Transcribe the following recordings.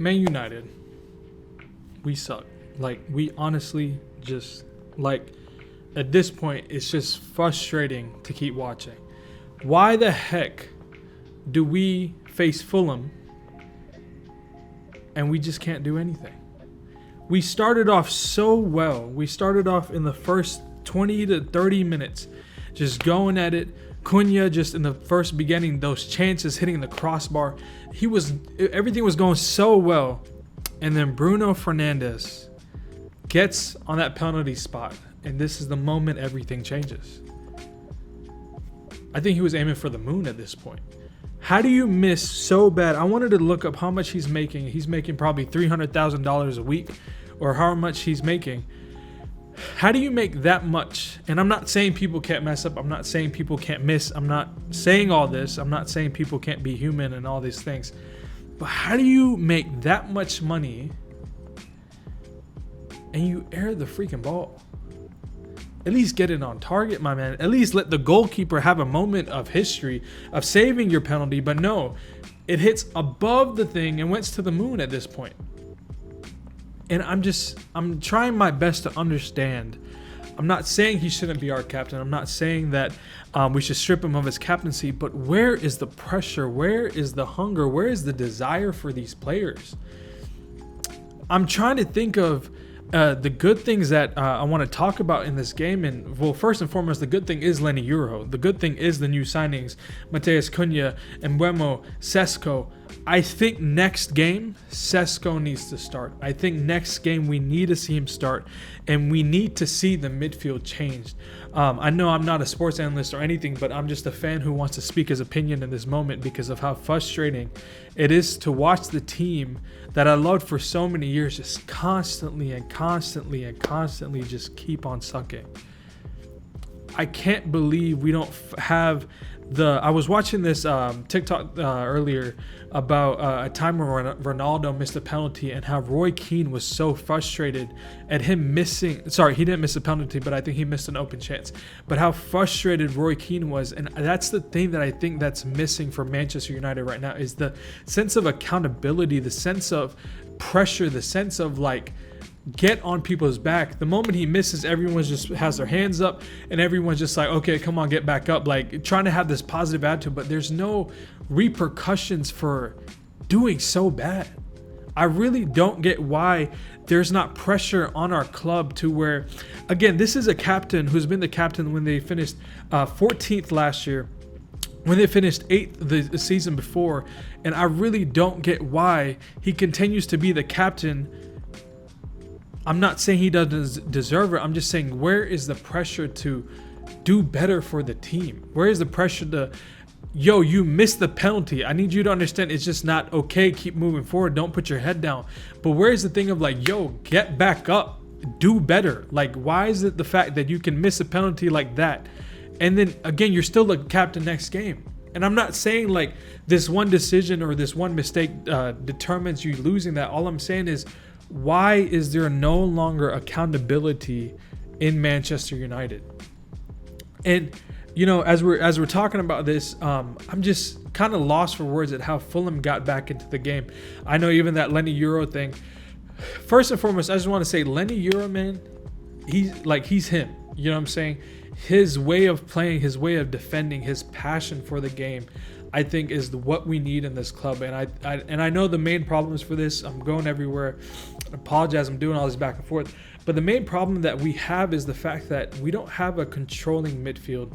Man United, we suck. Like, we honestly just, like, at this point, it's just frustrating to keep watching. Why the heck do we face Fulham and we just can't do anything? We started off so well. We started off in the first 20 to 30 minutes just going at it. Cunha just in the first beginning, those chances hitting the crossbar. Everything was going so well. And then Bruno Fernandes gets on that penalty spot. And this is the moment everything changes. I think he was aiming for the moon at this point. How do you miss so bad? I wanted to look up how much he's making. He's making probably $300,000 a week, or how much he's making. How do you make that much? And I'm not saying people can't mess up. I'm not saying people can't miss. I'm not saying all this. I'm not saying people can't be human and all these things. But how do you make that much money and you air the freaking ball? At least get it on target, my man. At least let the goalkeeper have a moment of history of saving your penalty. But no, it hits above the thing and went to the moon at this point. And I'm trying my best to understand. I'm not saying he shouldn't be our captain. I'm not saying that we should strip him of his captaincy. But where is the pressure? Where is the hunger? Where is the desire for these players? I'm trying to think of the good things that I want to talk about in this game. And, well, first and foremost, the good thing is Leny Yoro. The good thing is the new signings, Matheus Cunha, Mbeumo, Sesko. I think next game, Sesko needs to start. I think next game we need to see him start, and we need to see the midfield changed. I know I'm not a sports analyst or anything, but I'm just a fan who wants to speak his opinion in this moment because of how frustrating it is to watch the team that I loved for so many years just constantly just keep on sucking. I can't believe we don't have I was watching this TikTok earlier about a time where Ronaldo missed a penalty and how Roy Keane was so frustrated at him missing. Sorry, he didn't miss a penalty, but I think he missed an open chance. But how frustrated Roy Keane was. And that's the thing that I think that's missing for Manchester United right now is the sense of accountability, the sense of pressure, the sense of like, get on people's back. The moment he misses, everyone just has their hands up and everyone's just like, okay, come on, get back up. Like trying to have this positive attitude, but there's no repercussions for doing so bad. I really don't get why there's not pressure on our club to where, again, this is a captain who's been the captain when they finished 14th last year, when they finished 8th the season before. And I really don't get why he continues to be the captain. I'm not saying he doesn't deserve it. I'm just saying, where is the pressure to do better for the team? Where is the pressure to, yo, you missed the penalty. I need you to understand it's just not okay. Keep moving forward. Don't put your head down. But where is the thing of like, yo, get back up. Do better. Like, why is it the fact that you can miss a penalty like that? And then, again, you're still the captain next game. And I'm not saying like this one decision or this one mistake determines you losing that. All I'm saying is, why is there no longer accountability in Manchester United? And you know, as we're talking about this, I'm just kind of lost for words at how Fulham got back into the game. I know even that Leny Yoro thing. First and foremost, I just want to say Leny Yoro, man, he's him. You know what I'm saying? His way of playing, his way of defending, his passion for the game, I think is what we need in this club. And I know the main problems for this, I'm going everywhere. I apologize, I'm doing all this back and forth. But the main problem that we have is the fact that we don't have a controlling midfield.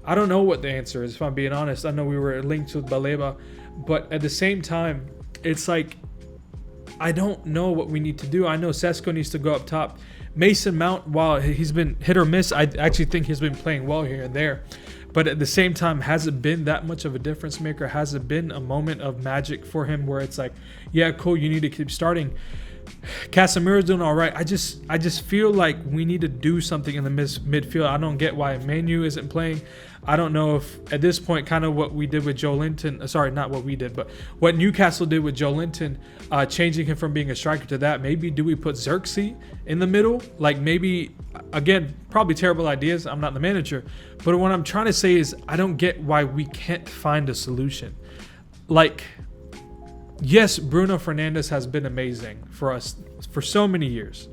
I don't know what the answer is, if I'm being honest. I know we were linked with Baleba, but at the same time, it's like, I don't know what we need to do. I know Sesko needs to go up top. Mason Mount, while he's been hit or miss, I actually think he's been playing well here and there. But at the same time, has it been that much of a difference maker? Has it been a moment of magic for him where it's like, yeah, cool, you need to keep starting? Casemiro's doing all right. I just feel like we need to do something in the midfield. I don't get why Manu isn't playing. I don't know if at this point, kind of what we did with Joe Linton, sorry, not what we did, but what Newcastle did with Joe Linton, changing him from being a striker to that. Maybe do we put Xerxes in the middle? Like maybe, again, probably terrible ideas. I'm not the manager. But what I'm trying to say is I don't get why we can't find a solution. Like, yes, Bruno Fernandes has been amazing for us for so many years.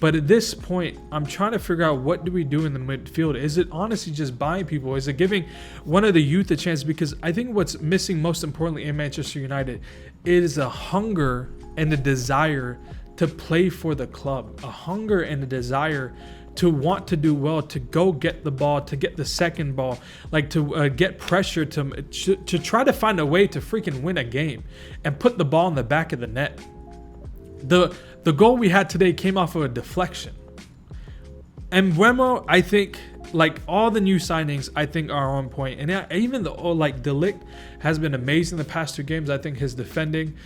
But at this point, I'm trying to figure out, what do we do in the midfield? Is it honestly just buying people? Is it giving one of the youth a chance? Because I think what's missing most importantly in Manchester United is a hunger and a desire to play for the club. A hunger and a desire to want to do well, to go get the ball, to get the second ball, like to get pressure, to try to find a way to freaking win a game and put the ball in the back of the net. The goal we had today came off of a deflection. And Mbeumo, I think, like all the new signings, I think are on point. And even De Ligt has been amazing the past 2 games. I think his defending.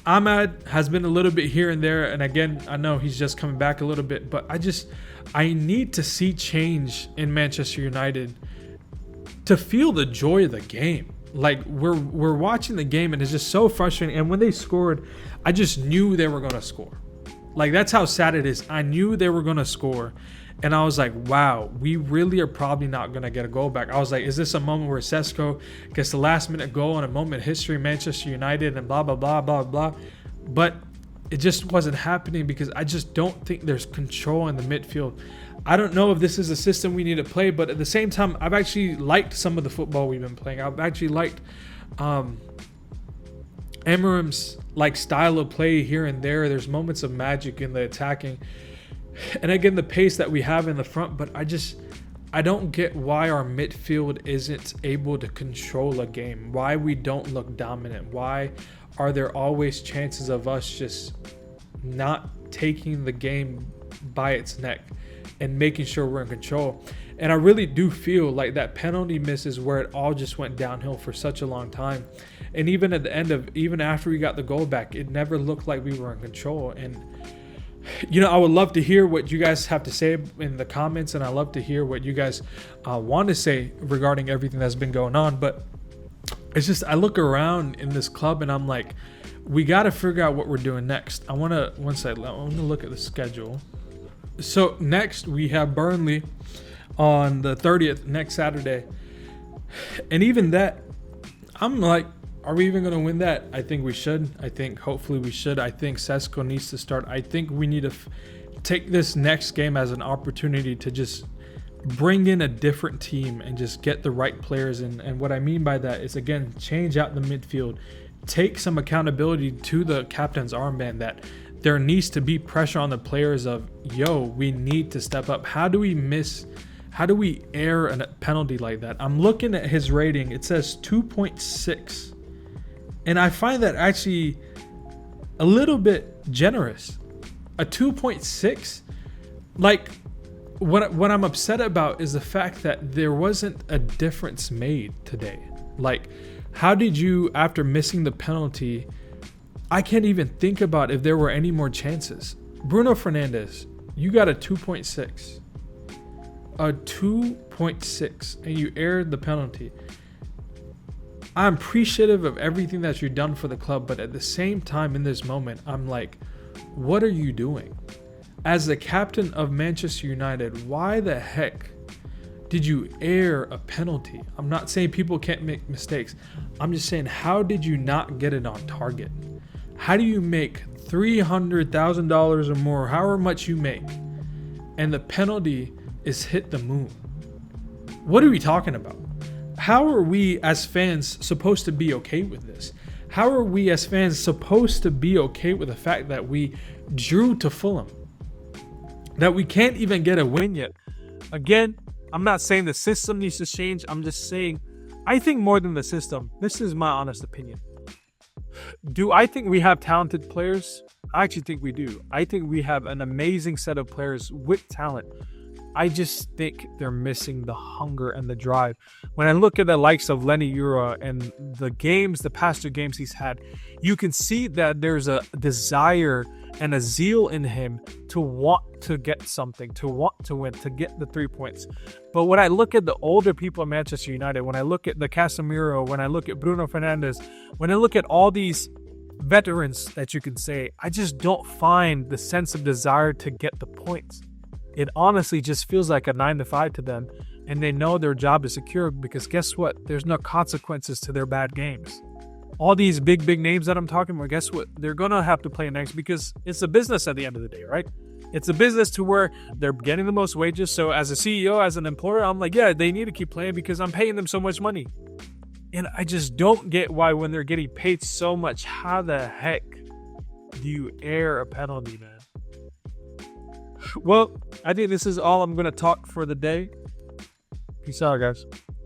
Ahmad has been a little bit here and there. And again, I know he's just coming back a little bit. But I need to see change in Manchester United to feel the joy of the game. Like we're watching the game and it's just so frustrating. And when they scored, I just knew they were going to score. Like, that's how sad it is. I knew they were going to score. And I was like, wow, we really are probably not going to get a goal back. I was like, is this a moment where Sesko gets the last minute goal in a moment in history, Manchester United, and blah, blah, blah, blah, blah. But it just wasn't happening because I just don't think there's control in the midfield. I don't know if this is a system we need to play, but at the same time, I've actually liked some of the football we've been playing. I've actually liked Amorim's style of play here and there. There's moments of magic in the attacking. And again, the pace that we have in the front, but I don't get why our midfield isn't able to control a game, why we don't look dominant, why are there always chances of us just not taking the game by its neck and making sure we're in control. And I really do feel like that penalty miss is where it all just went downhill for such a long time. And even at the end even after we got the goal back, it never looked like we were in control. And I would love to hear what you guys have to say in the comments, and I love to hear what you guys want to say regarding everything that's been going on. But it's just, I look around in this club and I'm like, we got to figure out what we're doing next. I want to look at the schedule. So next we have Burnley on the 30th, next Saturday. And even that, I'm like, are we even going to win that? I think we should. I think hopefully we should. I think Sesko needs to start. I think we need to take this next game as an opportunity to just bring in a different team and just get the right players in. And what I mean by that is, again, change out the midfield. Take some accountability to the captain's armband that there needs to be pressure on the players of, we need to step up. How do we err a penalty like that? I'm looking at his rating. It says 2.6. And I find that actually a little bit generous. A 2.6? Like, what I'm upset about is the fact that there wasn't a difference made today. Like, how did you, after missing the penalty, I can't even think about if there were any more chances. Bruno Fernandes, you got a 2.6. A 2.6, and you aired the penalty. I'm appreciative of everything that you've done for the club, but at the same time in this moment, I'm like, what are you doing? As the captain of Manchester United, why the heck did you air a penalty? I'm not saying people can't make mistakes. I'm just saying, how did you not get it on target? How do you make $300,000 or more, however much you make, and the penalty is hit the moon? What are we talking about? How are we as fans supposed to be okay with this? How are we as fans supposed to be okay with the fact that we drew to Fulham? That we can't even get a win yet? Again, I'm not saying the system needs to change. I'm just saying, I think more than the system, this is my honest opinion. Do I think we have talented players? I actually think we do. I think we have an amazing set of players with talent. I just think they're missing the hunger and the drive. When I look at the likes of Leny Yoro and the past 2 games he's had, you can see that there's a desire and a zeal in him to want to get something, to want to win, to get the 3 points. But when I look at the older people at Manchester United, when I look at the Casemiro, when I look at Bruno Fernandes, when I look at all these veterans that you can say, I just don't find the sense of desire to get the points. It honestly just feels like a 9-to-5 to them, and they know their job is secure because guess what? There's no consequences to their bad games. all these big names that I'm talking about, guess what? They're going to have to play next because it's a business at the end of the day, right? It's a business to where they're getting the most wages. So as a CEO, as an employer, I'm like, yeah, they need to keep playing because I'm paying them so much money. And I just don't get why when they're getting paid so much, how the heck do you air a penalty, man? Well, I think this is all I'm going to talk for the day. Peace out, guys.